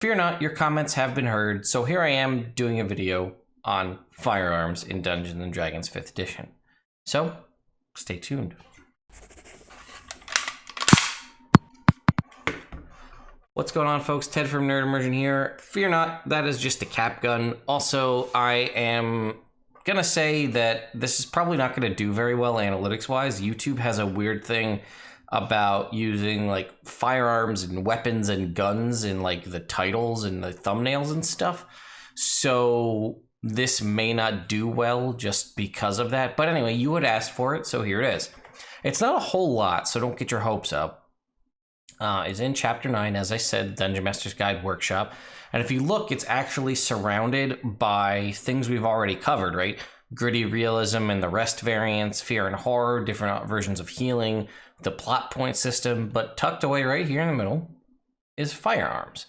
Fear not, your comments have been heard, so here I am doing a video on Firearms in Dungeons & Dragons 5th edition. So, stay tuned. What's going on, folks? Ted from Immersion here. Fear not, that is just a cap gun. Also, I am gonna say that this is probably not gonna do very well analytics-wise. YouTube has a weird thing about using like firearms and weapons and guns in like the titles and the thumbnails and stuff. So this may not do well just because of that. But anyway, you would ask for it, so here it is. It's not a whole lot, so don't get your hopes up. It's in Chapter 9, as I said, Dungeon Master's Guide Workshop. And if you look, it's actually surrounded by things we've already covered, right? Gritty realism and the rest variants, fear and horror, different versions of healing, the plot point system, but tucked away right here in the middle is firearms.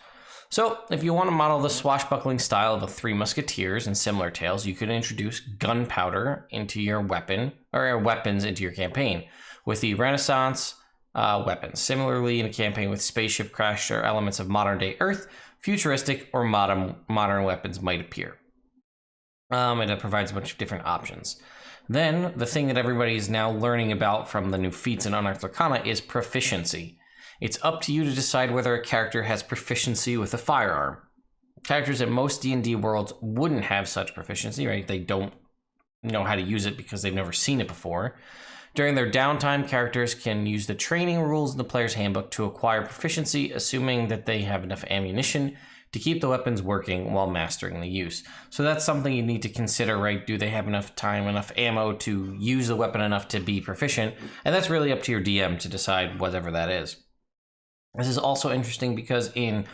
So if you want to model the swashbuckling style of the Three Musketeers and similar tales, you could introduce gunpowder into your weapon, or weapons into your campaign with the Renaissance weapons. Similarly, in a campaign with spaceship crash or elements of modern day Earth, futuristic or modern weapons might appear. And it provides a bunch of different options. Then, the thing that everybody is now learning about from the new feats in Unearthed Arcana is proficiency. It's up to you to decide whether a character has proficiency with a firearm. Characters in most D&D worlds wouldn't have such proficiency, right? They don't know how to use it because they've never seen it before. During their downtime, characters can use the training rules in the player's handbook to acquire proficiency, assuming that they have enough ammunition to keep the weapons working while mastering the use. So that's something you need to consider, right? Do they have enough time, enough ammo to use the weapon enough to be proficient? And that's really up to your DM to decide whatever that is. This is also interesting because in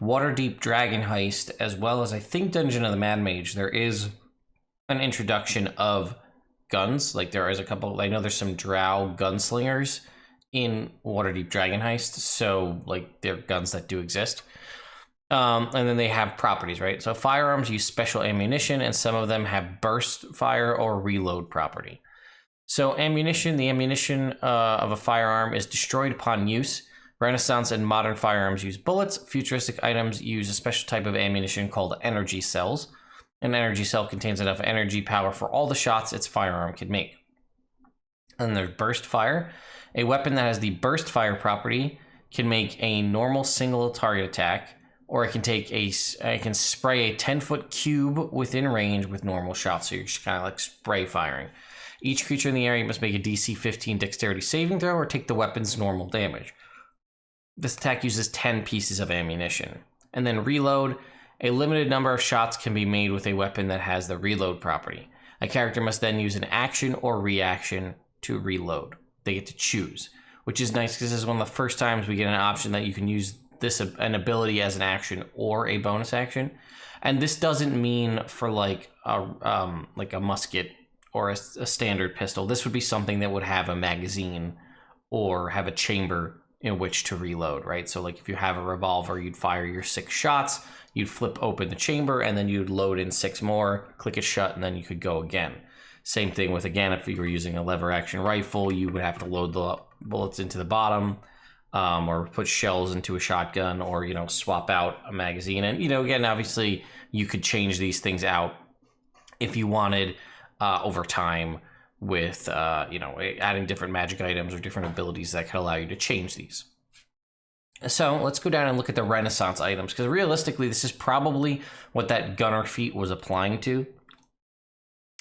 Waterdeep Dragon Heist, as well as I think Dungeon of the Mad Mage, there is an introduction of guns. Like there is a couple, I know there's some drow gunslingers in Waterdeep Dragon Heist, so like they're guns that do exist. And then they have properties, right? So firearms use special ammunition, and some of them have burst fire or reload property. So ammunition, the ammunition of a firearm is destroyed upon use. Renaissance and modern firearms use bullets. Futuristic items use a special type of ammunition called energy cells. An energy cell contains enough energy power for all the shots its firearm can make. And there's burst fire. A weapon that has the burst fire property can make a normal single target attack, or it can spray a 10-foot cube within range with normal shots. So you're just kind of like spray firing. Each creature in the area must make a DC 15 dexterity saving throw or take the weapon's normal damage. This attack uses 10 pieces of ammunition. And then reload. A limited number of shots can be made with a weapon that has the reload property. A character must then use an action or reaction to reload. They get to choose, which is nice because this is one of the first times we get an option that you can use an ability as an action or a bonus action. And this doesn't mean for like a musket or a standard pistol. This would be something that would have a magazine or have a chamber in which to reload, right? So like if you have a revolver, you'd fire your 6 shots, you'd flip open the chamber, and then you'd load in 6 more, click it shut, and then you could go again. Same thing with, again, if you were using a lever action rifle, you would have to load the bullets into the bottom, or put shells into a shotgun, or, you know, swap out a magazine. And, you know, again, obviously you could change these things out if you wanted over time with, you know, adding different magic items or different abilities that could allow you to change these. So let's go down and look at the Renaissance items, because realistically, this is probably what that gunner feat was applying to.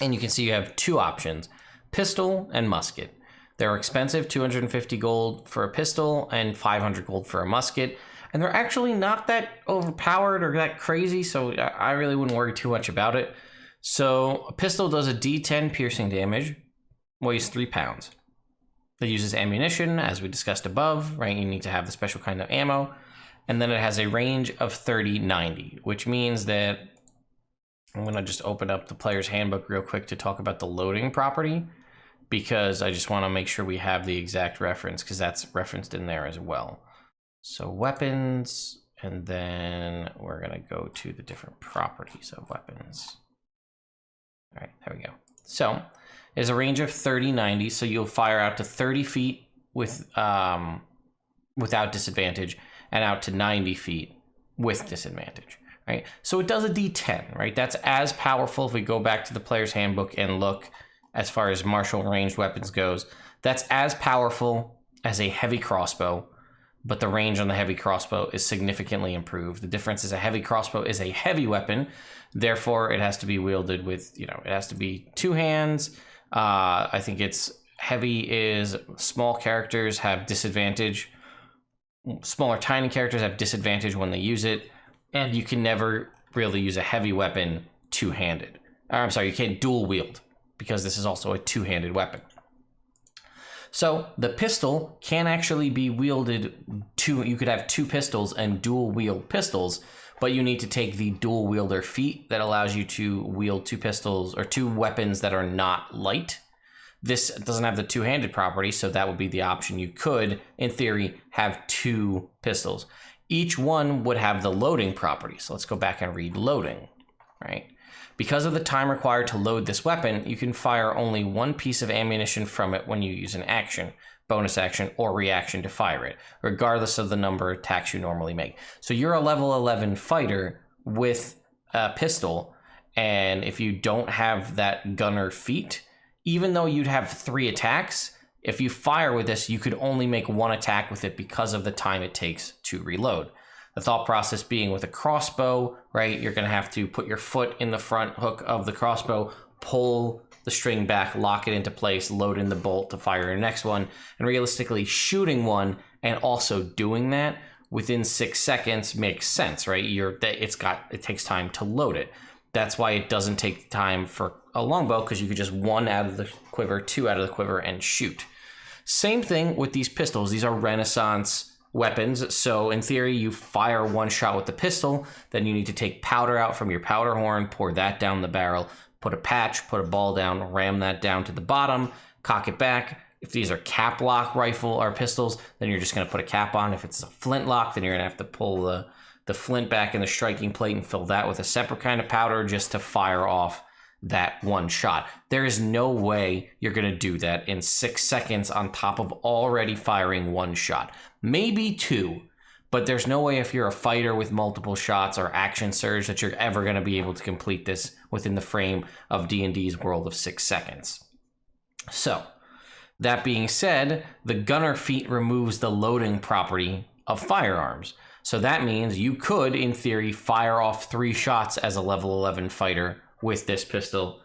And you can see you have 2 options, pistol and musket. They're expensive, 250 gold for a pistol and 500 gold for a musket. And they're actually not that overpowered or that crazy, so I really wouldn't worry too much about it. So a pistol does a D10 piercing damage, weighs 3 pounds. It uses ammunition, as we discussed above, right? You need to have the special kind of ammo. And then it has a range of 30-90, which means that I'm going to just open up the player's handbook real quick to talk about the loading property, because I just want to make sure we have the exact reference, because that's referenced in there as well. So weapons, and then we're going to go to the different properties of weapons. All right, there we go. So there's a range of 30-90, so you'll fire out to 30 feet with without disadvantage, and out to 90 feet with disadvantage, right? So it does a D10, right? That's as powerful if we go back to the player's handbook and look as far as martial ranged weapons goes. That's as powerful as a heavy crossbow, but the range on the heavy crossbow is significantly improved. The difference is a heavy crossbow is a heavy weapon, therefore it has to be wielded with, it has to be two hands. I think it's heavy is small characters have disadvantage. Smaller, tiny characters have disadvantage when they use it, and you can never really use a heavy weapon two-handed. I'm sorry, you can't dual wield because this is also a two-handed weapon. So the pistol can actually be wielded you could have two pistols and dual wield pistols, but you need to take the dual wielder feat that allows you to wield two pistols or two weapons that are not light. This doesn't have the two-handed property, so that would be the option. You could, in theory, have two pistols. Each one would have the loading property. So let's go back and read loading, right? Because of the time required to load this weapon, you can fire only one piece of ammunition from it when you use an action, bonus action, or reaction to fire it, regardless of the number of attacks you normally make. So you're a level 11 fighter with a pistol, and if you don't have that gunner feat, even though you'd have 3 attacks, if you fire with this, you could only make 1 attack with it because of the time it takes to reload. The thought process being with a crossbow, right, you're going to have to put your foot in the front hook of the crossbow, pull the string back, lock it into place, load in the bolt to fire your next one, and realistically shooting one and also doing that within 6 seconds makes sense, right? It takes time to load it. That's why it doesn't take time for a longbow, because you could just 1 out of the quiver, 2 out of the quiver, and shoot. Same thing with these pistols. These are Renaissance weapons, so in theory you fire 1 shot with the pistol, then you need to take powder out from your powder horn, pour that down the barrel, put a patch, put a ball down, ram that down to the bottom, cock it back. If these are cap lock rifle or pistols, then you're just going to put a cap on. If it's a flintlock, then you're going to have to pull the flint back in the striking plate and fill that with a separate kind of powder just to fire off that 1 shot. There is no way you're going to do that in 6 seconds on top of already firing 1 shot. Maybe 2, but there's no way if you're a fighter with multiple shots or action surge that you're ever going to be able to complete this within the frame of D&D's world of 6 seconds. So, that being said, the gunner feat removes the loading property of firearms. So that means you could, in theory, fire off 3 shots as a level 11 fighter with this pistol.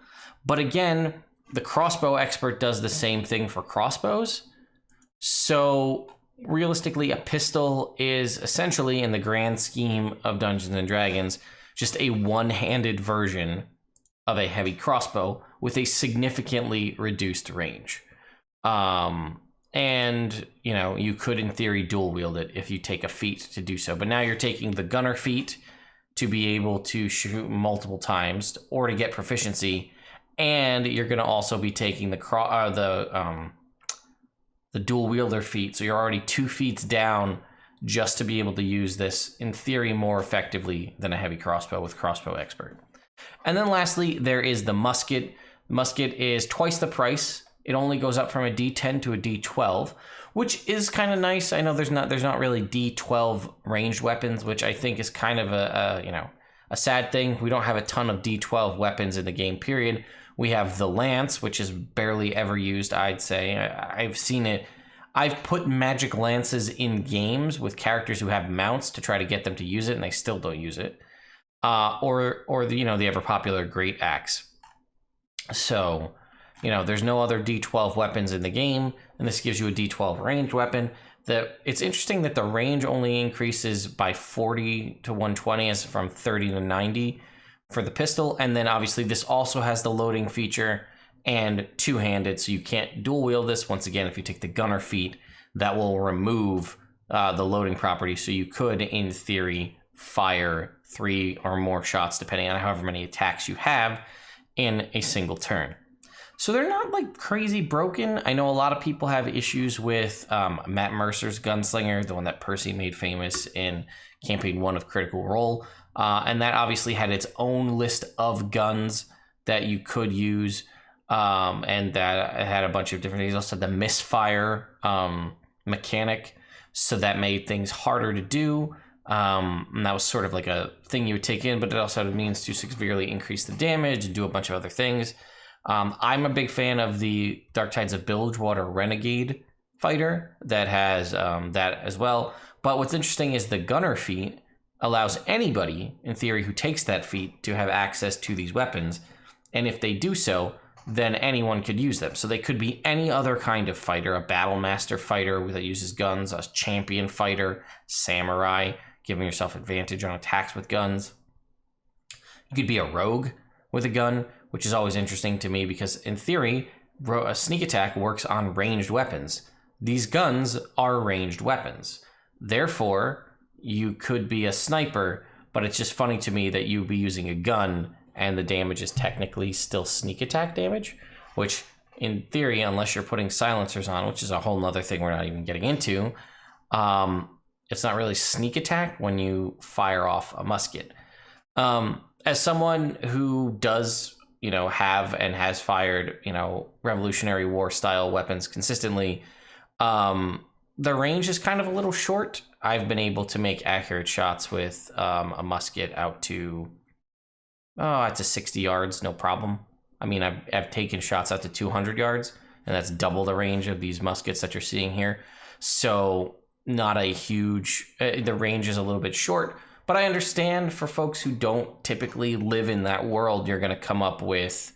But again, the crossbow expert does the same thing for crossbows. So realistically, a pistol is essentially, in the grand scheme of Dungeons and Dragons, just a one-handed version of a heavy crossbow with a significantly reduced range. And, you could, in theory, dual wield it if you take a feat to do so. But now you're taking the gunner feat to be able to shoot multiple times or to get proficiency, and you're going to also be taking the dual wielder feat, so you're already 2 feats down just to be able to use this, in theory, more effectively than a heavy crossbow with crossbow expert. And then lastly, there is the musket. Musket is twice the price. It only goes up from a D10 to a D12, which is kind of nice. I know there's not really D12 ranged weapons, which I think is kind of a sad thing. We don't have a ton of D12 weapons in the game, period. We have the lance, which is barely ever used, I'd say. I've seen it. I've put magic lances in games with characters who have mounts to try to get them to use it, and they still don't use it. Or the ever popular great axe. So, there's no other D12 weapons in the game, and this gives you a D12 ranged weapon. It's interesting that the range only increases by 40 to 120 as from 30 to 90 for the pistol, and then obviously this also has the loading feature and two-handed, so you can't dual wield this. Once again, if you take the gunner feat, that will remove the loading property, so you could, in theory, fire 3 or more shots, depending on however many attacks you have in a single turn. So they're not like crazy broken. I know a lot of people have issues with Matt Mercer's Gunslinger, the one that Percy made famous in Campaign 1 of Critical Role. And that obviously had its own list of guns that you could use. And that it had a bunch of different things. Also the misfire mechanic. So that made things harder to do. And that was sort of like a thing you would take in, but it also had a means to severely increase the damage and do a bunch of other things. I'm a big fan of the Dark Tides of Bilgewater Renegade fighter that has that as well. But what's interesting is the Gunner feat allows anybody, in theory, who takes that feat to have access to these weapons. And if they do so, then anyone could use them. So they could be any other kind of fighter, a battle master fighter that uses guns, a champion fighter, samurai, giving yourself advantage on attacks with guns. You could be a rogue with a gun, which is always interesting to me because in theory, a sneak attack works on ranged weapons. These guns are ranged weapons. Therefore, you could be a sniper, but it's just funny to me that you'd be using a gun and the damage is technically still sneak attack damage, which in theory, unless you're putting silencers on, which is a whole nother thing we're not even getting into, it's not really sneak attack when you fire off a musket. As someone who does, have and has fired, Revolutionary War style weapons consistently, the range is kind of a little short. I've been able to make accurate shots with a musket out to 60 yards, no problem. I mean, I've taken shots out to 200 yards, and that's double the range of these muskets that you're seeing here. So not a huge, the range is a little bit short, but I understand for folks who don't typically live in that world, you're going to come up with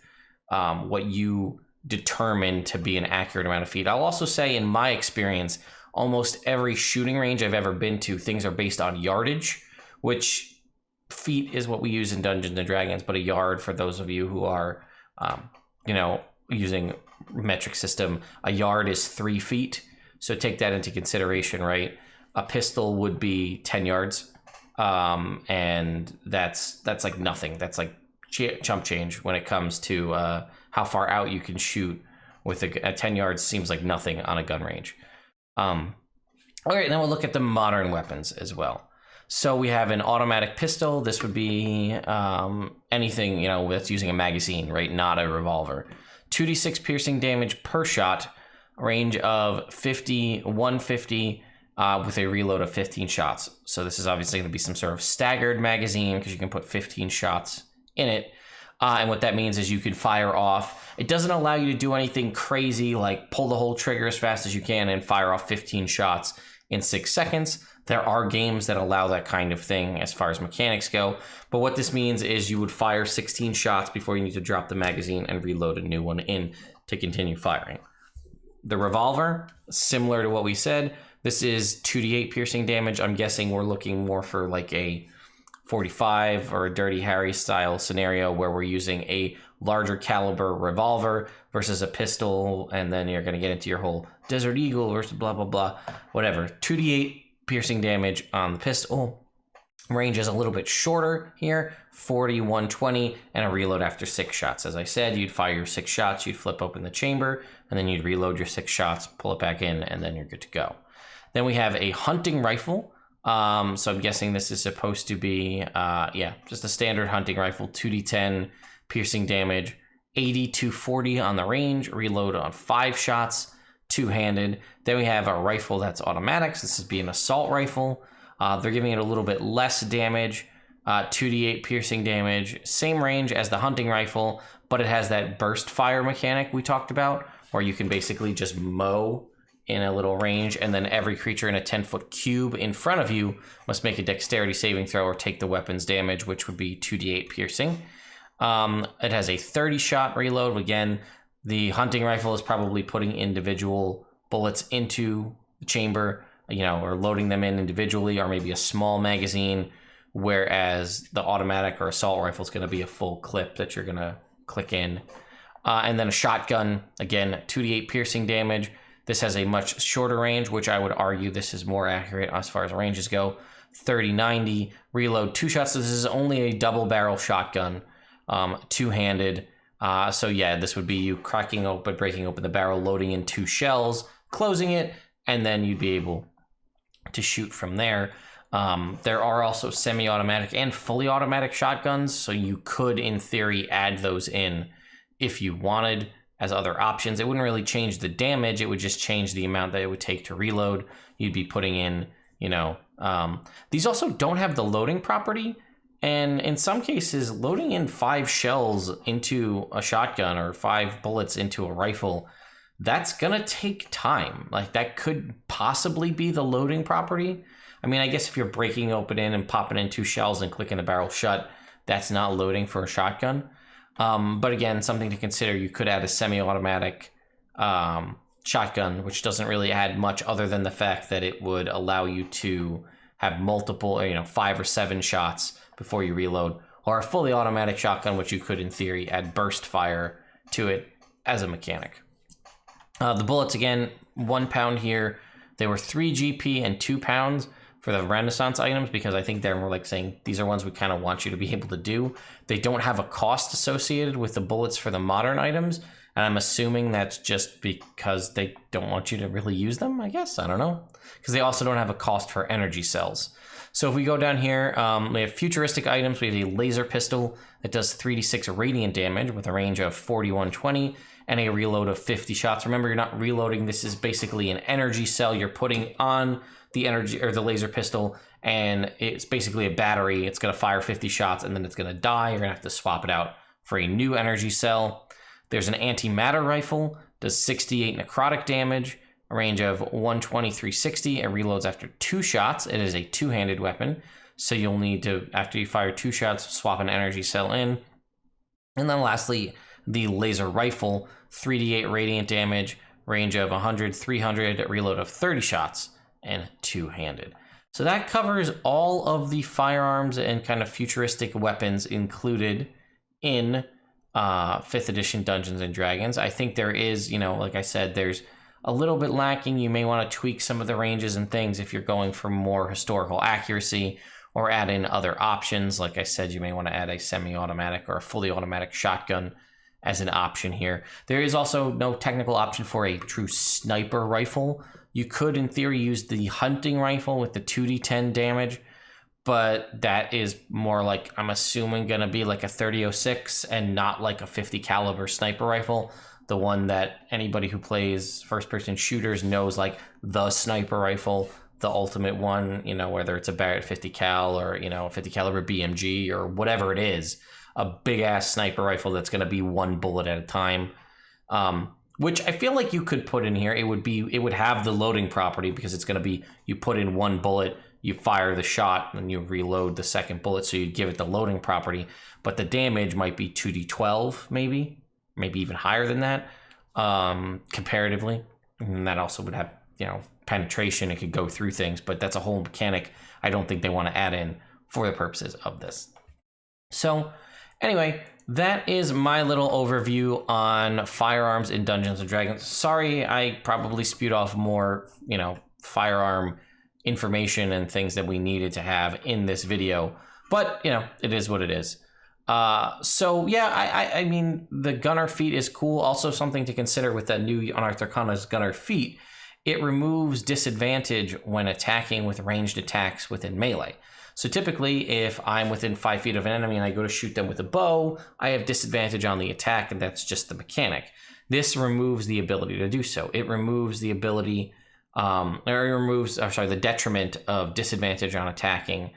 what you determine to be an accurate amount of feet. I'll also say in my experience, almost every shooting range I've ever been to, things are based on yardage, which feet is what we use in Dungeons and Dragons, but a yard, for those of you who are, using metric system, a yard is 3 feet. So take that into consideration, right? A pistol would be 10 yards. And that's like nothing. That's like chump change when it comes to how far out you can shoot with a 10 yards seems like nothing on a gun range. All right, then we'll look at the modern weapons as well. So we have an automatic pistol. This would be anything, that's using a magazine, right? Not a revolver. 2d6 piercing damage per shot, range of 150 with a reload of 15 shots. So this is obviously going to be some sort of staggered magazine because you can put 15 shots in it. And what that means is you can fire off. It doesn't allow you to do anything crazy like pull the whole trigger as fast as you can and fire off 15 shots in 6 seconds. There are games that allow that kind of thing as far as mechanics go. But what this means is you would fire 16 shots before you need to drop the magazine and reload a new one in to continue firing. The revolver, similar to what we said, this is 2d8 piercing damage. I'm guessing we're looking more for like a 45 or a Dirty Harry style scenario where we're using a larger caliber revolver versus a pistol, and then you're going to get into your whole Desert Eagle versus blah, blah, blah, whatever. 2d8 piercing damage on the pistol. Range is a little bit shorter here, 40, 120, and a reload after 6 shots. As I said, you'd fire your 6 shots, you'd flip open the chamber, and then you'd reload your 6 shots, pull it back in, and then you're good to go. Then we have a hunting rifle. So I'm guessing this is supposed to be, just a standard hunting rifle, 2d10 piercing damage, 80 to 40 on the range, reload on 5 shots, two-handed. Then we have a rifle that's automatic. So this is an assault rifle. They're giving it a little bit less damage, 2d8 piercing damage, same range as the hunting rifle, but it has that burst fire mechanic we talked about, where you can basically just mow in a little range, and then every creature in a 10-foot cube in front of you must make a dexterity saving throw or take the weapon's damage, which would be 2d8 piercing. It has a 30-shot reload. Again, the hunting rifle is probably putting individual bullets into the chamber, or loading them in individually, or maybe a small magazine, whereas the automatic or assault rifle is going to be a full clip that you're going to click in. And then a shotgun, again, 2d8 piercing damage. This has a much shorter range, which I would argue this is more accurate as far as ranges go. 30-90, reload 2 shots. So this is only a double barrel shotgun, two-handed. So yeah, this would be you breaking open the barrel, loading in 2 shells, closing it, and then you'd be able to shoot from there. There are also semi-automatic and fully automatic shotguns, so you could, in theory, add those in if you wanted as other options. It wouldn't really change the damage, it would just change the amount that it would take to reload. You'd be putting in, you know. These also don't have the loading property. And in some cases, loading in 5 shells into a shotgun or 5 bullets into a rifle, that's gonna take time. Like, that could possibly be the loading property. I mean, I guess if you're breaking open in and popping in 2 shells and clicking the barrel shut, that's not loading for a shotgun. But again, something to consider, you could add a semi-automatic shotgun, which doesn't really add much other than the fact that it would allow you to have multiple, 5 or 7 shots before you reload, or a fully automatic shotgun, which you could, in theory, add burst fire to it as a mechanic. The bullets, again, 1 pound here. They were 3 GP and 2 pounds for the Renaissance items, because I think they're more like saying these are ones we kind of want you to be able to do. They don't have a cost associated with the bullets for the modern items, and I'm assuming that's just because they don't want you to really use them, I guess. I don't know. Because they also don't have a cost for energy cells. So if we go down here, we have futuristic items. We have a laser pistol that does 3d6 radiant damage with a range of 4120 and a reload of 50 shots. Remember, you're not reloading. This is basically an energy cell you're putting on the energy or the laser pistol, and it's basically a battery. It's going to fire 50 shots and then it's going to die. You're going to have to swap it out for a new energy cell. There's an antimatter rifle, does 68 necrotic damage, a range of 120, 360. It reloads after 2 shots. It is a 2-handed weapon, so you'll need to, after you fire 2 shots, swap an energy cell in. And then lastly, the laser rifle, 3d8 radiant damage, range of 100, 300, reload of 30 shots, and 2-handed. So that covers all of the firearms and kind of futuristic weapons included in 5th edition Dungeons and Dragons. I think there is, like I said, there's a little bit lacking. You may want to tweak some of the ranges and things if you're going for more historical accuracy, or add in other options. Like I said, you may want to add a semi-automatic or a fully automatic shotgun as an option here. There is also no technical option for a true sniper rifle. You could, in theory, use the hunting rifle with the 2d10 damage, but that is more like, I'm assuming, going to be like a 30-06 and not like a 50 caliber sniper rifle. The one that anybody who plays first-person shooters knows, like the sniper rifle, the ultimate one, whether it's a Barrett 50 cal or, a 50 caliber BMG or whatever it is, a big-ass sniper rifle that's going to be 1 bullet at a time, which I feel like you could put in here. It would have the loading property, because it's going to be, you put in 1 bullet, you fire the shot, and you reload the second bullet, so you give it the loading property, but the damage might be 2d12, maybe even higher than that, comparatively. And that also would have, penetration. It could go through things, but that's a whole mechanic I don't think they want to add in for the purposes of this. So anyway, that is my little overview on firearms in Dungeons and Dragons. Sorry, I probably spewed off more, firearm information and things that we needed to have in this video, but it is what it is. So yeah, I mean, the gunner feat is cool. Also, something to consider with that new Unearthed Arcana's gunner feat, it removes disadvantage when attacking with ranged attacks within melee. So typically, if I'm within 5 feet of an enemy and I go to shoot them with a bow, I have disadvantage on the attack, and that's just the mechanic. This removes the ability to do so. It removes the ability, the detriment of disadvantage on attacking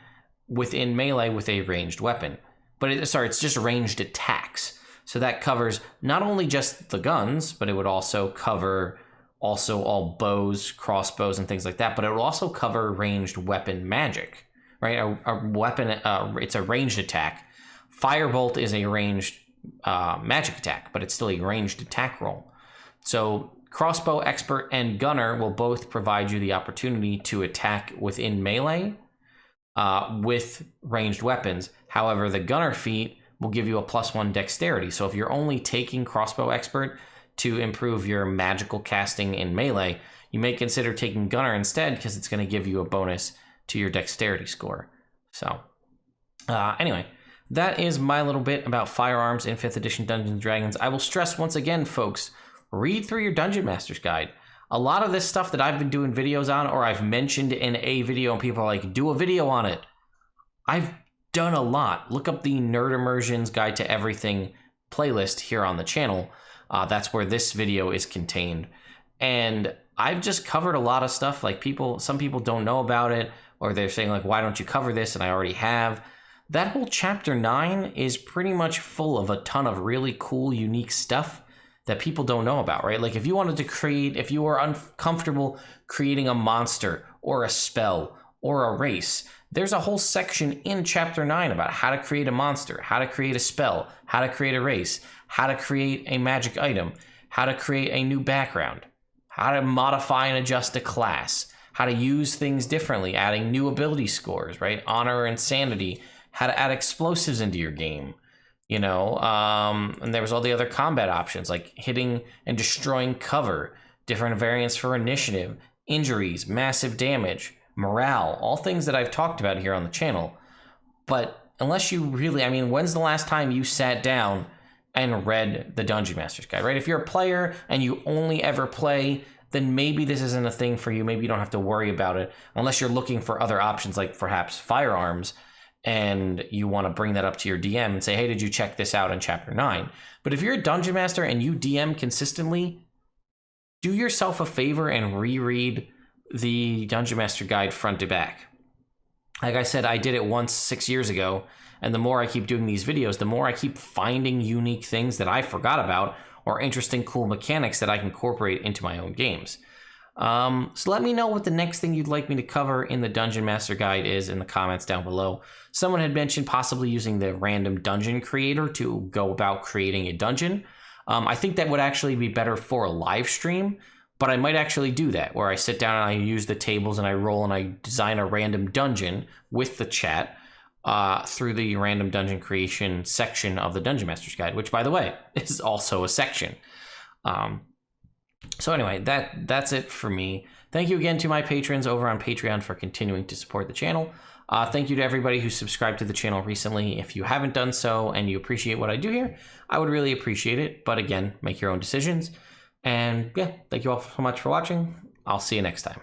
within melee with a ranged weapon. But it's just ranged attacks. So that covers not only just the guns, but it would also cover all bows, crossbows, and things like that. But it will also cover ranged weapon magic, right? A weapon, it's a ranged attack. Firebolt is a ranged magic attack, but it's still a ranged attack roll. So crossbow expert and gunner will both provide you the opportunity to attack within melee with ranged weapons. However, the gunner feat will give you a +1 dexterity. So if you're only taking crossbow expert to improve your magical casting in melee, you may consider taking gunner instead, because it's going to give you a bonus to your dexterity score. So anyway, that is my little bit about firearms in 5th edition Dungeons and Dragons. I will stress once again, folks, read through your Dungeon Master's Guide. A lot of this stuff that I've been doing videos on, or I've mentioned in a video and people are like, do a video on it, I've done a lot. Look up the Nerd Immersion's Guide to Everything playlist here on the channel. That's where this video is contained. And I've just covered a lot of stuff. Like some people don't know about it, or they're saying like, why don't you cover this? And I already have. That whole chapter 9 is pretty much full of a ton of really cool, unique stuff that people don't know about, right? Like if you wanted to create, if you were uncomfortable creating a monster or a spell or a race, there's a whole section in chapter 9 about how to create a monster, how to create a spell, how to create a race, how to create a magic item, how to create a new background, how to modify and adjust a class, how to use things differently, adding new ability scores, right? Honor and sanity, how to add explosives into your game, you know, and there was all the other combat options like hitting and destroying cover, different variants for initiative, injuries, massive damage, morale, all things that I've talked about here on the channel. But unless you really, I mean, when's the last time you sat down and read the Dungeon Master's Guide, right? If you're a player and you only ever play, then maybe this isn't a thing for you. Maybe you don't have to worry about it unless you're looking for other options like perhaps Firearms, and you want to bring that up to your DM and say, hey, did you check this out in chapter 9? But if you're a Dungeon Master and you DM consistently, do yourself a favor and reread the Dungeon Master Guide front to back. Like I said, I did it once 6 years ago, and the more I keep doing these videos, the more I keep finding unique things that I forgot about or interesting, cool mechanics that I can incorporate into my own games. So let me know what the next thing you'd like me to cover in the Dungeon Master Guide is in the comments down below. Someone had mentioned possibly using the random dungeon creator to go about creating a dungeon. I think that would actually be better for a live stream, but I might actually do that where I sit down and I use the tables and I roll and I design a random dungeon with the chat through the random dungeon creation section of the Dungeon Master's Guide, which, by the way, is also a section. So anyway, that's it for me. Thank you again to my patrons over on Patreon for continuing to support the channel. Thank you to everybody who subscribed to the channel recently. If you haven't done so and you appreciate what I do here, I would really appreciate it. But again, make your own decisions. And yeah, thank you all so much for watching. I'll see you next time.